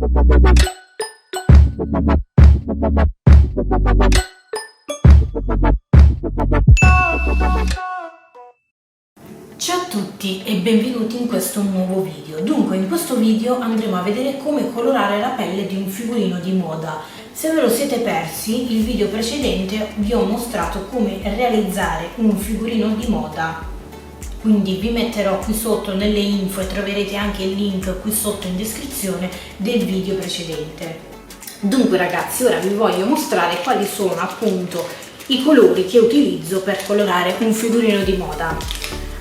Ciao a tutti e benvenuti in questo nuovo video. Dunque, in questo video andremo a vedere come colorare la pelle di un figurino di moda. Se ve lo siete persi, il video precedente vi ho mostrato come realizzare un figurino di moda. Quindi vi metterò qui sotto nelle info e troverete anche il link qui sotto in descrizione del video precedente. Dunque ragazzi, ora vi voglio mostrare quali sono appunto i colori che utilizzo per colorare un figurino di moda.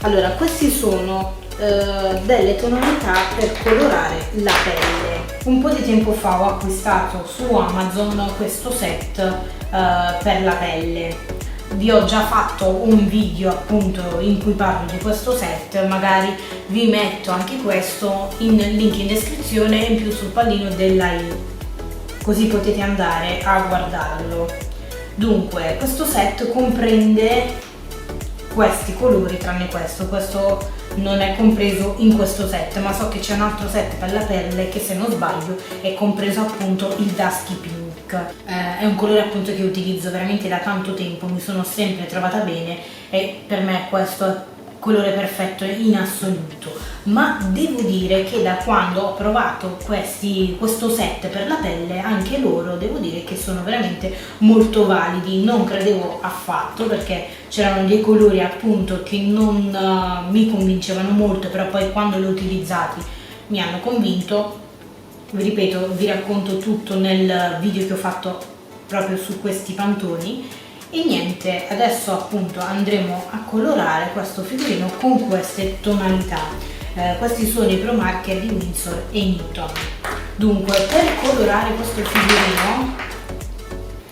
Allora, questi sono delle tonalità per colorare la pelle. Un po' di tempo fa ho acquistato su Amazon questo set per la pelle. Vi ho già fatto un video appunto in cui parlo di questo set, magari vi metto anche questo in link in descrizione e in più sul pallino della i, così potete andare a guardarlo. Dunque, questo set comprende questi colori tranne questo non è compreso in questo set, ma so che c'è un altro set per la pelle che, se non sbaglio, è compreso appunto il Dusky Pink. È un colore appunto che utilizzo veramente da tanto tempo, mi sono sempre trovata bene e per me questo è il colore perfetto in assoluto. Ma devo dire che da quando ho provato questo set per la pelle, anche loro devo dire che sono veramente molto validi. Non credevo affatto, perché c'erano dei colori appunto che non mi convincevano molto, però poi quando li ho utilizzati mi hanno convinto. Vi ripeto, vi racconto tutto nel video che ho fatto proprio su questi pantoni. E niente, adesso appunto andremo a colorare questo figurino con queste tonalità. Questi sono i Pro Marker di Winsor & Newton. Dunque, per colorare questo figurino,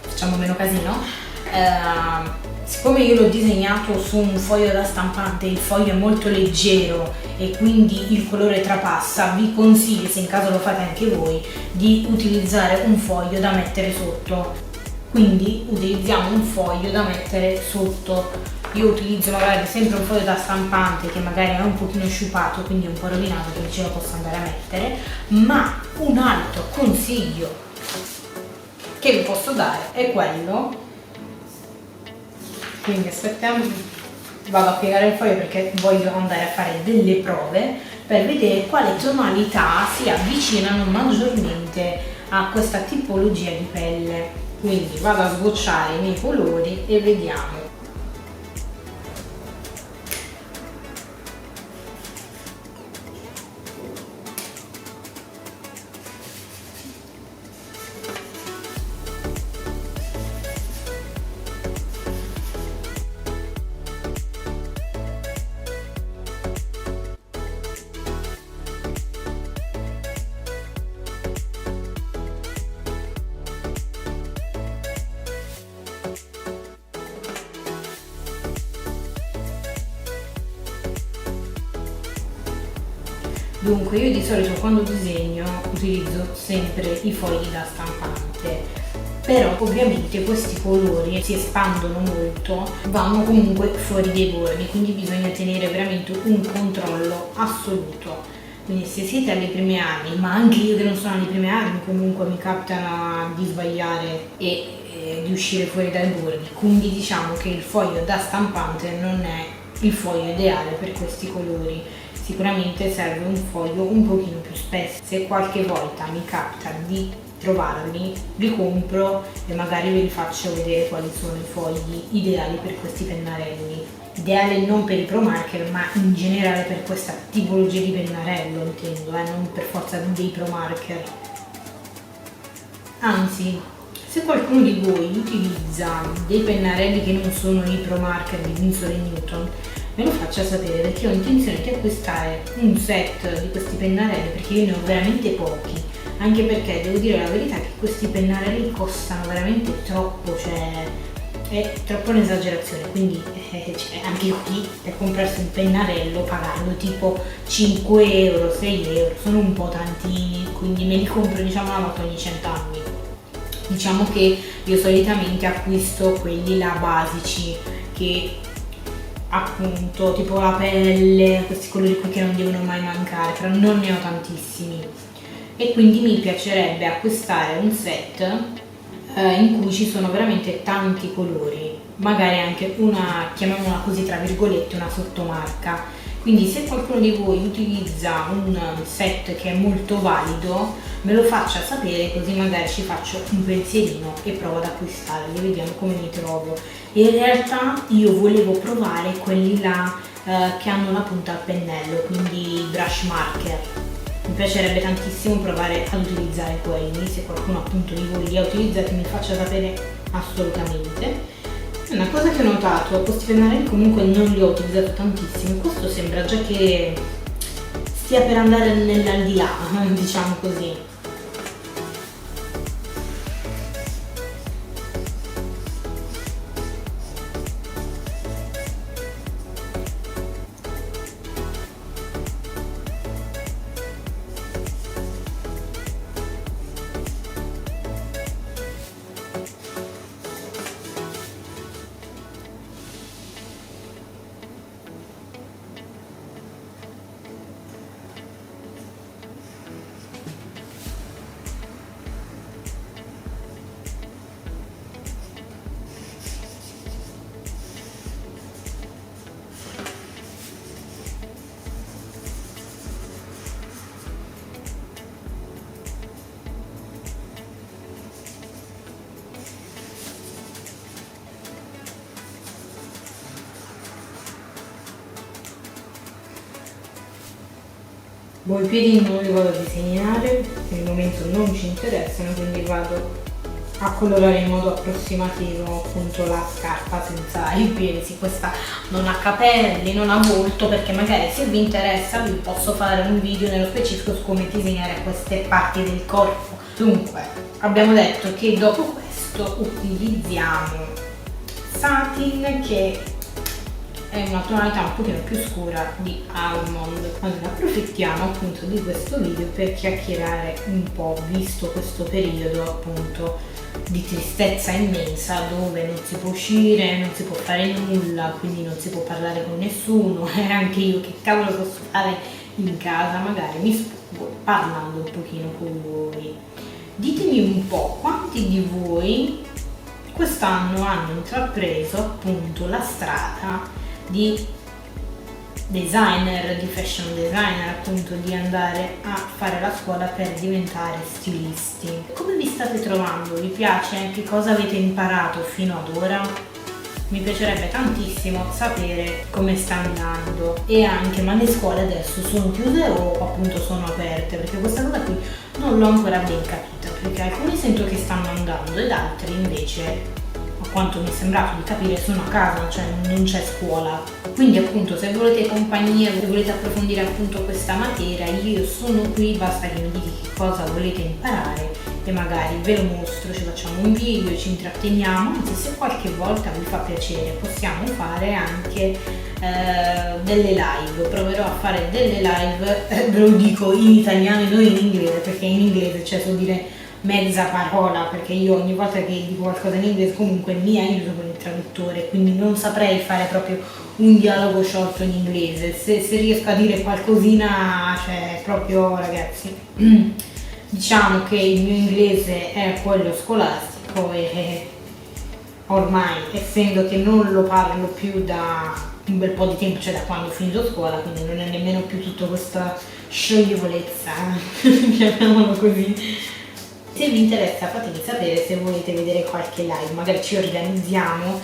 facciamo meno casino, siccome io l'ho disegnato su un foglio da stampante, il foglio è molto leggero e quindi il colore trapassa, vi consiglio, se in caso lo fate anche voi, di utilizzare un foglio da mettere sotto. Quindi utilizziamo un foglio da mettere sotto. Io utilizzo magari sempre un foglio da stampante che magari è un pochino sciupato, quindi un po' rovinato, che ce lo posso andare a mettere. Ma un altro consiglio che vi posso dare è quello, quindi aspettiamo, vado a piegare il foglio perché voglio andare a fare delle prove per vedere quali tonalità si avvicinano maggiormente a questa tipologia di pelle. Quindi vado a sbocciare i miei colori e vediamo. Dunque, io di solito quando disegno utilizzo sempre i fogli da stampante, però ovviamente questi colori si espandono molto, vanno comunque fuori dei bordi, quindi bisogna tenere veramente un controllo assoluto. Quindi se siete alle prime armi, ma anche io che non sono alle prime armi, comunque mi capita di sbagliare e di uscire fuori dai bordi, quindi diciamo che il foglio da stampante non è il foglio ideale per questi colori. Sicuramente serve un foglio un pochino più spesso. Se qualche volta mi capita di trovarli, li compro e magari vi faccio vedere quali sono i fogli ideali per questi pennarelli. Ideale non per i Pro Marker, ma in generale per questa tipologia di pennarello, intendo, non per forza dei Pro Marker. Anzi, se qualcuno di voi utilizza dei pennarelli che non sono i Pro Marker di Winsor & Newton, me lo faccia sapere, perché ho intenzione di acquistare un set di questi pennarelli, perché io ne ho veramente pochi, anche perché devo dire la verità che questi pennarelli costano veramente troppo, cioè è troppo un'esagerazione, quindi anche qui per comprarsi un pennarello pagando tipo 5 euro, 6 euro sono un po' tantini, quindi me li compro diciamo una volta ogni 100 anni. Diciamo che io solitamente acquisto quelli là basici, che appunto tipo la pelle, questi colori qui che non devono mai mancare, però non ne ho tantissimi. e quindi mi piacerebbe acquistare un set in cui ci sono veramente tanti colori, magari anche una, chiamiamola così tra virgolette, una sottomarca. Quindi se qualcuno di voi utilizza un set che è molto valido, me lo faccia sapere, così magari ci faccio un pensierino e provo ad acquistarli, vediamo come mi trovo. In realtà io volevo provare quelli là che hanno la punta al pennello, quindi i brush marker. Mi piacerebbe tantissimo provare ad utilizzare quelli, se qualcuno appunto di voi li ha utilizzati mi faccia sapere assolutamente. Una cosa che ho notato, questi pennarelli comunque non li ho utilizzati tantissimo, questo sembra già che stia per andare nell'aldilà, diciamo così. Voi i piedi non li vado a disegnare, per il momento non ci interessano, quindi vado a colorare in modo approssimativo appunto la scarpa senza i piedi. Sì, questa non ha capelli, non ha volto, perché magari se vi interessa vi posso fare un video nello specifico su come disegnare queste parti del corpo. Dunque, abbiamo detto che dopo questo utilizziamo satin, che è una tonalità un pochino più scura di almond. Allora approfittiamo appunto di questo video per chiacchierare un po', visto questo periodo appunto di tristezza immensa, dove non si può uscire, non si può fare nulla, quindi non si può parlare con nessuno, e anche io che cavolo posso fare in casa, magari mi sfogo parlando un pochino con voi. Ditemi un po' quanti di voi quest'anno hanno intrapreso appunto la strada di designer, di fashion designer, appunto di andare a fare la scuola per diventare stilisti. Come vi state trovando? Vi piace? Che cosa avete imparato fino ad ora? Mi piacerebbe tantissimo sapere come sta andando, e anche, ma le scuole adesso sono chiuse o appunto sono aperte? Perché questa cosa qui non l'ho ancora ben capita, perché alcuni sento che stanno andando ed altri invece, a quanto mi è sembrato di capire, sono a casa, cioè non c'è scuola. Quindi appunto se volete compagnia, se volete approfondire appunto questa materia, io sono qui, basta che mi dite che cosa volete imparare e magari ve lo mostro, ci facciamo un video, ci intratteniamo, anzi se qualche volta vi fa piacere possiamo fare anche delle live. Proverò a fare delle live, ve lo dico in italiano e non in inglese, perché in inglese cioè so dire mezza parola, perché io ogni volta che dico qualcosa in inglese comunque mi aiuto con il traduttore, quindi non saprei fare proprio un dialogo sciolto in inglese. Se riesco a dire qualcosina, cioè proprio ragazzi, diciamo che il mio inglese è quello scolastico e ormai, essendo che non lo parlo più da un bel po' di tempo, cioè da quando ho finito scuola, quindi non è nemmeno più tutta questa scioglievolezza, chiamiamolo così. Se vi interessa fatemi sapere se volete vedere qualche live, magari ci organizziamo,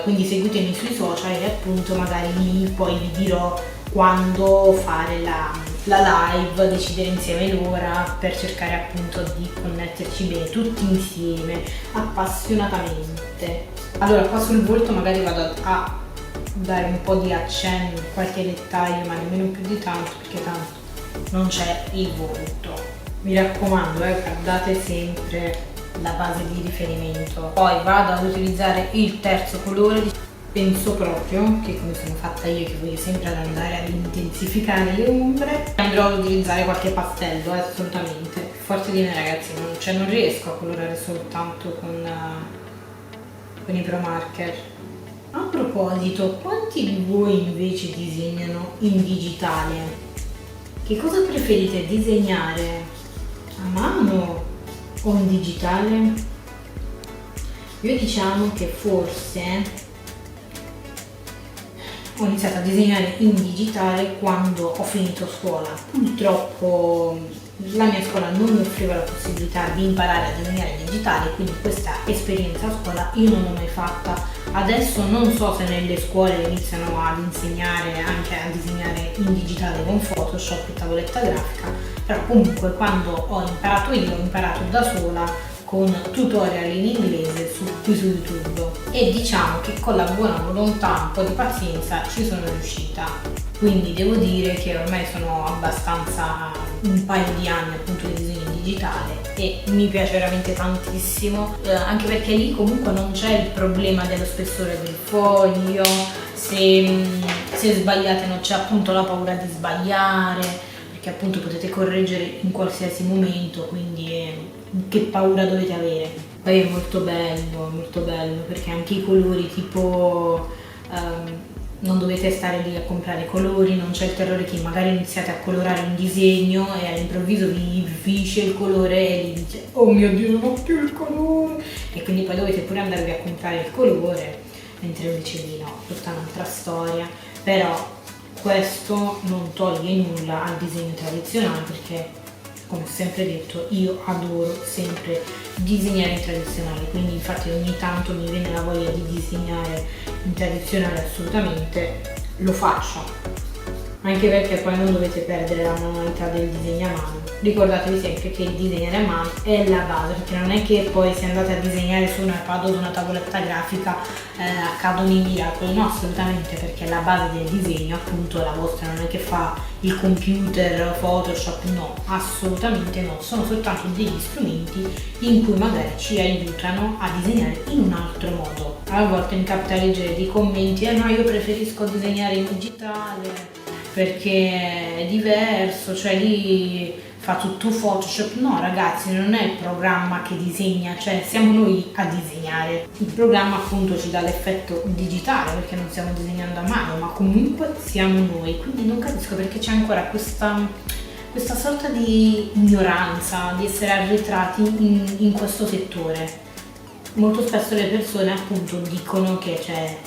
quindi seguitemi sui social e appunto magari lì poi vi dirò quando fare la live, decidere insieme l'ora per cercare appunto di connetterci bene tutti insieme, appassionatamente. Allora qua sul volto magari vado a dare un po' di accenno, qualche dettaglio, ma nemmeno più di tanto, perché tanto non c'è il volto. Mi raccomando, guardate sempre la base di riferimento. Poi vado ad utilizzare il terzo colore. Penso proprio che, come sono fatta io, che voglio sempre ad andare ad intensificare le ombre, andrò ad utilizzare qualche pastello, assolutamente. Forse di me ragazzi, non riesco a colorare soltanto con i pro marker. A proposito, quanti di voi invece disegnano in digitale? Che cosa preferite disegnare a mano o in digitale? Io diciamo che forse ho iniziato a disegnare in digitale quando ho finito scuola. Purtroppo la mia scuola non mi offriva la possibilità di imparare a disegnare in digitale, quindi questa esperienza a scuola io non l'ho mai fatta. Adesso non so se nelle scuole iniziano ad insegnare anche a disegnare in digitale con Photoshop e tavoletta grafica, però comunque quando ho imparato io ho imparato da sola con tutorial in inglese qui su YouTube, e diciamo che con la buona volontà, un po' di pazienza ci sono riuscita. Quindi devo dire che ormai sono abbastanza un paio di anni appunto di disegno digitale e mi piace veramente tantissimo, anche perché lì comunque non c'è il problema dello spessore del foglio, se sbagliate non c'è appunto la paura di sbagliare, perché appunto potete correggere in qualsiasi momento, quindi che paura dovete avere. Poi è molto bello perché anche i colori tipo non dovete stare lì a comprare colori, non c'è il terrore che magari iniziate a colorare un disegno e all'improvviso vi finisce il colore e vi dice oh mio Dio non ho più il colore, e quindi poi dovete pure andarvi a comprare il colore, mentre invece lì no, tutta un'altra storia. Però questo non toglie nulla al disegno tradizionale, perché come ho sempre detto io adoro sempre disegnare in tradizionale, quindi infatti ogni tanto mi viene la voglia di disegnare in tradizionale, assolutamente lo faccio, anche perché poi non dovete perdere la manualità del disegno a mano. Ricordatevi sempre che il disegnare a mano è la base, perché non è che poi se andate a disegnare su un iPad o su una tavoletta grafica accadono i miracoli, no, assolutamente, perché la base del disegno appunto è la vostra, non è che fa il computer, Photoshop, no, assolutamente no, sono soltanto degli strumenti in cui magari ci aiutano a disegnare in un altro modo. A volte mi capita a leggere dei commenti, no, io preferisco disegnare in digitale perché è diverso, cioè lì fa tutto Photoshop. No ragazzi, non è il programma che disegna, cioè siamo noi a disegnare. Il programma appunto ci dà l'effetto digitale perché non stiamo disegnando a mano, ma comunque siamo noi, quindi non capisco perché c'è ancora questa sorta di ignoranza, di essere arretrati in questo settore. Molto spesso le persone appunto dicono che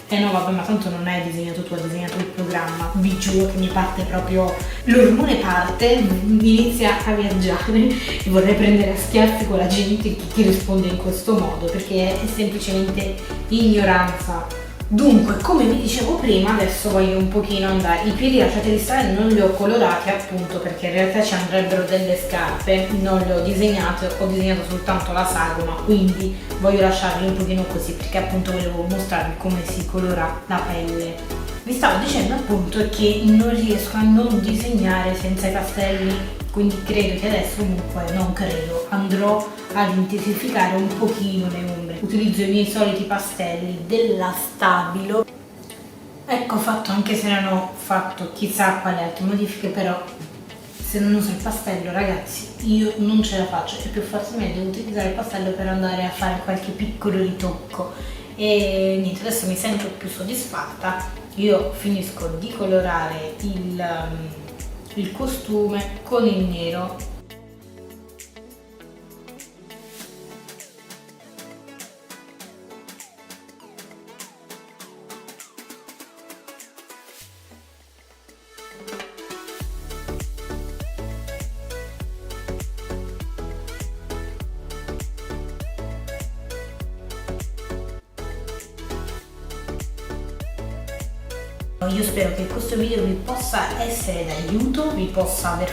no vabbè, ma tanto non hai disegnato tu, hai disegnato il programma. Vi giuro che mi parte proprio l'ormone, parte, mi inizia a viaggiare e vorrei prendere a schiaffi quella gente che ti risponde in questo modo, perché è semplicemente ignoranza. Dunque, come vi dicevo prima, adesso voglio un pochino andare, i piedi lasciateli stare, non li ho colorati appunto perché in realtà ci andrebbero delle scarpe, non le ho disegnate, ho disegnato soltanto la sagoma, quindi voglio lasciarli un pochino così perché appunto volevo mostrarvi come si colora la pelle. Vi stavo dicendo appunto che non riesco a non disegnare senza i pastelli, quindi credo che adesso, comunque non credo, andrò ad intensificare un pochino le ombre. Utilizzo i miei soliti pastelli della Stabilo. Ecco fatto, anche se non ho fatto chissà quale altre modifiche, però se non uso il pastello ragazzi io non ce la faccio, è più facilmente utilizzare il pastello per andare a fare qualche piccolo ritocco. E niente, adesso mi sento più soddisfatta, io finisco di colorare il costume con il nero. Io spero che questo video vi possa essere d'aiuto, vi possa aver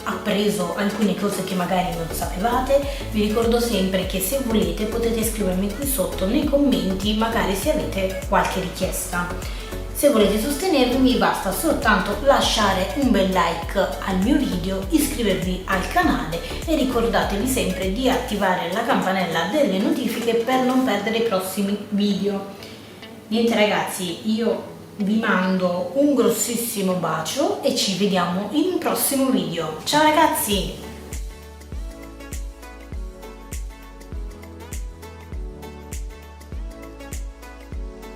appreso alcune cose che magari non sapevate. Vi ricordo sempre che se volete potete scrivermi qui sotto nei commenti, magari se avete qualche richiesta. Se volete sostenermi basta soltanto lasciare un bel like al mio video, iscrivervi al canale e ricordatevi sempre di attivare la campanella delle notifiche per non perdere i prossimi video. Niente ragazzi, io vi mando un grossissimo bacio e ci vediamo in un prossimo video. Ciao ragazzi!